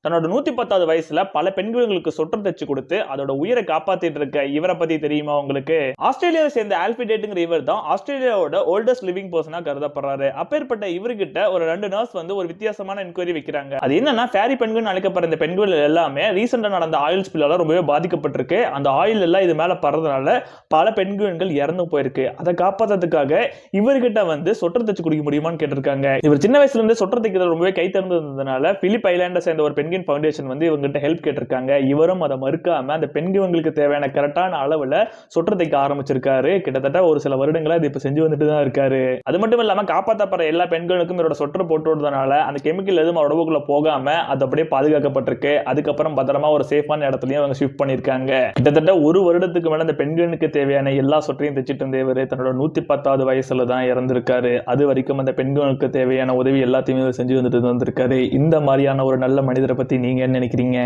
தன்னோட 110வது வயசுல பல பெண்களுக்கு சொட்டர் தச்சு கொடுத்து அதோட உயிரை காப்பாத்திட்டு இருக்க இவரை பத்தி தெரியுமா உங்களுக்கு? ஆஸ்திரேலியாவை சேர்ந்த ஆல்ஃபி டேட்ங்கிற இவர் தான் ஆஸ்திரேலியாவோட ஓல்டஸ்ட் லிவிங் பர்சனா கருதப்படுறாரு. அப்பேற்பட்ட இவர்கிட்ட ஒரு 2 நர்ஸ் வந்து ஒரு வித்தியாசமான என்கொயரி வைக்கிறாங்க. அது என்னன்னா, ஃபேரி பெண்கள் அழைக்கப்படுற இந்த பெண்கள் எல்லாமே ரீசெண்டா நடந்த ஆயில் ஸ்பில்லால ரொம்பவே பாதிக்கப்பட்டிருக்கு. அந்த ஆயில் எல்லாம் இது மேல பறறதுனால பல பெண்கள் இறந்து போயிருக்கு. அதை காப்பாத்துறதுக்காக இவர்கிட்ட வந்து சொட்டர் தச்சு குடிக்க முடியுமான்னு கேட்டிருக்காங்க. இவர் சின்ன வயசுல இருந்து சொட்டர் தைக்கிறது ரொம்பவே கை திறந்ததுனால பிலிப் ஐலாண்டை சேர்ந்த ஒரு பெண்கள் ஃபவுண்டேஷன் வந்து இவங்ககிட்ட ஹெல்ப் கேட்டிருக்காங்க. இவரும் அதை மறுக்காம அந்த பெண்களுக்கு தேவையான கரெக்டான அளவுல சொட்டர் தைக்க ஆரம்பிச்சிருக்காரு. கிட்டத்தட்ட ஒரு சில வருடங்களா இது இப்ப செஞ்சு வந்துட்டு தான் இருக்காரு. அது மட்டும் இல்லாம காப்பாற்றப்படுற எல்லா பெண்களுக்கும் இவரோட சொட்டர் போட்டு விடுறதுனால அந்த கெமிக்கல் எதுவும் உடம்புக்குள்ள போகாம அது அப்படியே பாதுகாக்கப்பட்டிருக்கு. அதுக்கப்புறம் பத்திரமா ஒரு சேஃபான இடத்துலயும் அவங்க ஷிஃப்ட் பண்ணிருக்காங்க. கிட்டத்தட்ட ஒரு வருடத்துக்கு மேல அந்த பெண்களுக்கு தேவையான எல்லா சொட்டரையும் தைச்சிட்டு இருந்தவர் தன்னோட 110வது வயசுல தான் இறந்திருக்காரு. அது வரைக்கும் அந்த பெண்களுக்கு தேவையான உதவி எல்லாத்தையுமே செஞ்சு வந்துட்டு வந்திருக்காரு. இந்த மாதிரியான ஒரு நல்ல மனிதரை பத்தி நீங்க என்ன நினைக்கிறீங்க?